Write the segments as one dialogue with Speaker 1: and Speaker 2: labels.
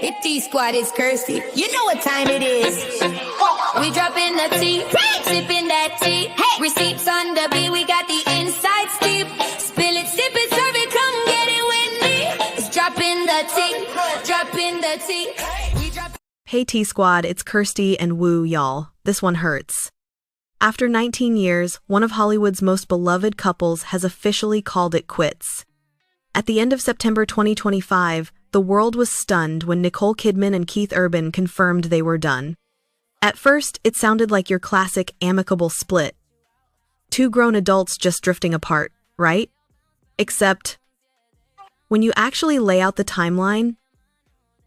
Speaker 1: The T squad is Kirsty. You know what time it is. We dropping the tea, sipping that tea. Receipts on the beat, we got the inside steep. Spill it, sip it, serve it, come get it with me. It's dropping the tea, dropping the tea.
Speaker 2: Hey T Squad, it's Kirsty and woo y'all. This one hurts. After 19 years, one of Hollywood's most beloved couples has officially called it quits. At the end of September 2025, the world was stunned when Nicole Kidman and Keith Urban confirmed they were done. At first, it sounded like your classic amicable split. Two grown adults just drifting apart, right? Except, when you actually lay out the timeline,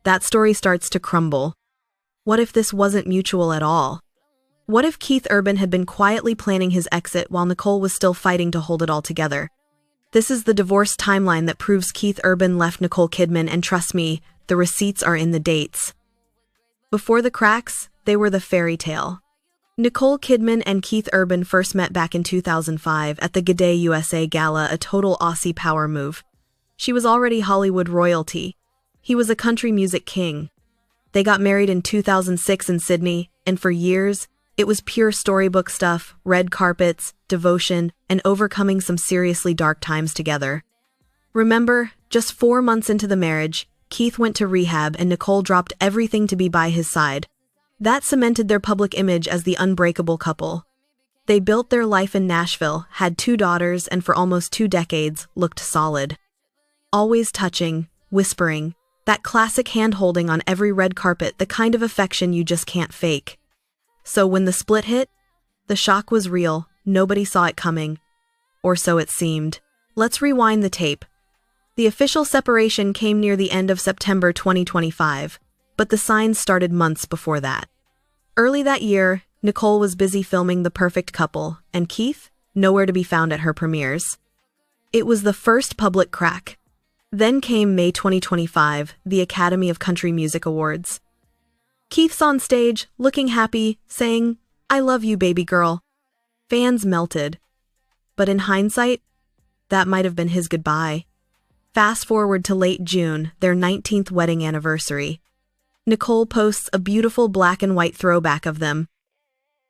Speaker 2: that story starts to crumble. What if this wasn't mutual at all? What if Keith Urban had been quietly planning his exit while Nicole was still fighting to hold it all together? This is the divorce timeline that proves Keith Urban left Nicole Kidman, and trust me, the receipts are in the dates. Before the cracks, they were the fairy tale. Nicole Kidman and Keith Urban first met back in 2005 at the G'day USA Gala, a total Aussie power move. She was already Hollywood royalty. He was a country music king. They got married in 2006 in Sydney, and for years, it was pure storybook stuff, red carpets, devotion, and overcoming some seriously dark times together. Remember, just 4 months into the marriage, Keith went to rehab and Nicole dropped everything to be by his side. That cemented their public image as the unbreakable couple. They built their life in Nashville, had 2 daughters, and for almost 2 decades, looked solid. Always touching, whispering, that classic hand-holding on every red carpet, the kind of affection you just can't fake. So when the split hit, the shock was real, nobody saw it coming. Or so it seemed. Let's rewind the tape. The official separation came near the end of September 2025, but the signs started months before that. Early that year, Nicole was busy filming The Perfect Couple, and Keith, nowhere to be found at her premieres. It was the first public crack. Then came May 2025, the Academy of Country Music Awards. Keith's on stage, looking happy, saying, "I love you, baby girl." Fans melted. But in hindsight, that might have been his goodbye. Fast forward to late June, their 19th wedding anniversary. Nicole posts a beautiful black and white throwback of them,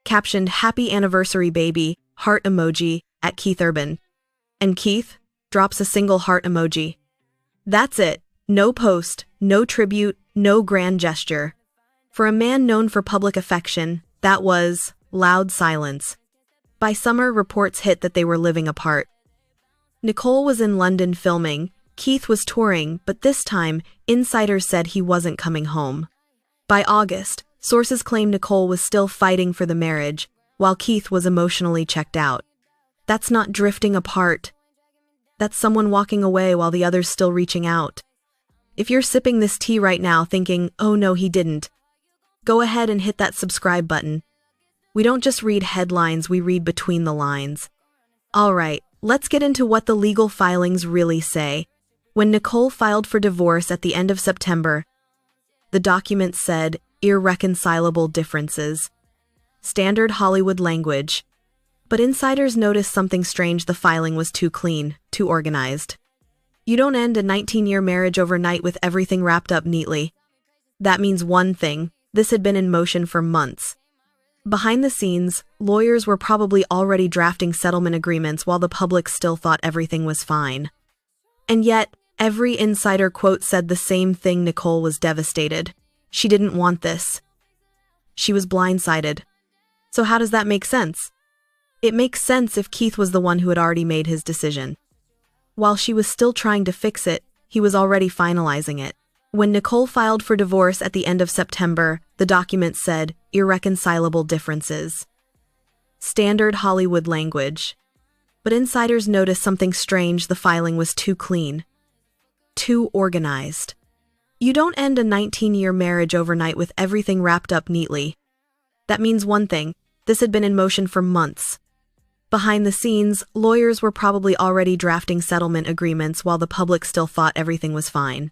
Speaker 2: captioned "Happy Anniversary, baby," heart emoji, at Keith Urban. And Keith drops a single heart emoji. That's it. No post, no tribute, no grand gesture. For a man known for public affection, that was loud silence. By summer, reports hit that they were living apart. Nicole was in London filming, Keith was touring, but this time, insiders said he wasn't coming home. By August, sources claimed Nicole was still fighting for the marriage, while Keith was emotionally checked out. That's not drifting apart. That's someone walking away while the other's still reaching out. If you're sipping this tea right now thinking, "Oh no, he didn't," go ahead and hit that subscribe button. We don't just read headlines, we read between the lines. Alright, let's get into what the legal filings really say. When Nicole filed for divorce at the end of September, the document said, "irreconcilable differences." Standard Hollywood language. But insiders noticed something strange. The filing was too clean, too organized. You don't end a 19-year marriage overnight with everything wrapped up neatly. That means one thing. This had been in motion for months. Behind the scenes, lawyers were probably already drafting settlement agreements while the public still thought everything was fine. And yet, every insider quote said the same thing: Nicole was devastated. She didn't want this. She was blindsided. So how does that make sense? It makes sense if Keith was the one who had already made his decision. While she was still trying to fix it, he was already finalizing it. When Nicole filed for divorce at the end of September, the document said, "irreconcilable differences." Standard Hollywood language. But insiders noticed something strange. The filing was too clean, too organized. You don't end a 19-year marriage overnight with everything wrapped up neatly. That means one thing. This had been in motion for months. Behind the scenes, lawyers were probably already drafting settlement agreements while the public still thought everything was fine.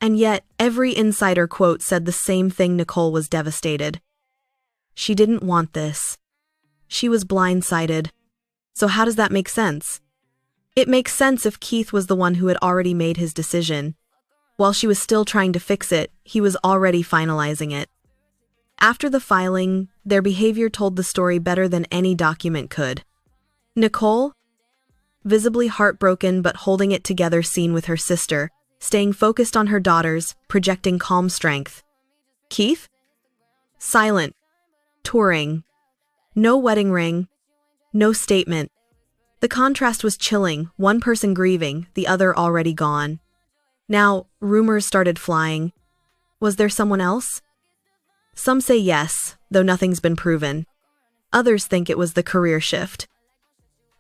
Speaker 2: And yet, every insider quote said the same thing: Nicole was devastated. She didn't want this. She was blindsided. So how does that make sense? It makes sense if Keith was the one who had already made his decision. While she was still trying to fix it, he was already finalizing it. After the filing, their behavior told the story better than any document could. Nicole, visibly heartbroken but holding it together, seen with her sister, staying focused on her daughters, projecting calm strength. Keith? Silent, touring. No wedding ring, no statement. The contrast was chilling, one person grieving, the other already gone. Now, rumors started flying. Was there someone else? Some say yes, though nothing's been proven. Others think it was the career shift.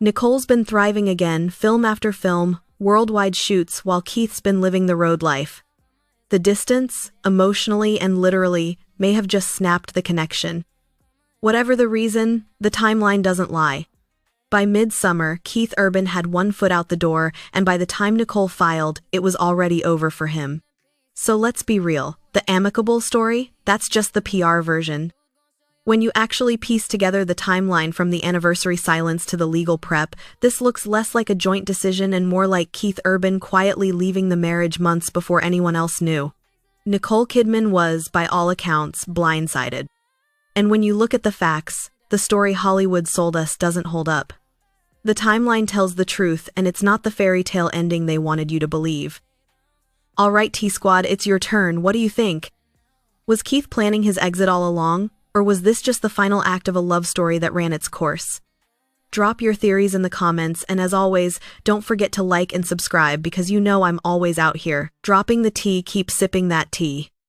Speaker 2: Nicole's been thriving again, film after film, worldwide shoots, while Keith's been living the road life. The distance, emotionally and literally, may have just snapped the connection. Whatever the reason, the timeline doesn't lie. By midsummer, Keith Urban had one foot out the door, and by the time Nicole filed, it was already over for him. So let's be real, the amicable story, that's just the PR version. When you actually piece together the timeline from the anniversary silence to the legal prep, this looks less like a joint decision and more like Keith Urban quietly leaving the marriage months before anyone else knew. Nicole Kidman was, by all accounts, blindsided. And when you look at the facts, the story Hollywood sold us doesn't hold up. The timeline tells the truth, and it's not the fairy tale ending they wanted you to believe. Alright, T-Squad, it's your turn. What do you think? Was Keith planning his exit all along, or was this just the final act of a love story that ran its course? Drop your theories in the comments, and as always, don't forget to like and subscribe because you know I'm always out here. Dropping the tea, keep sipping that tea.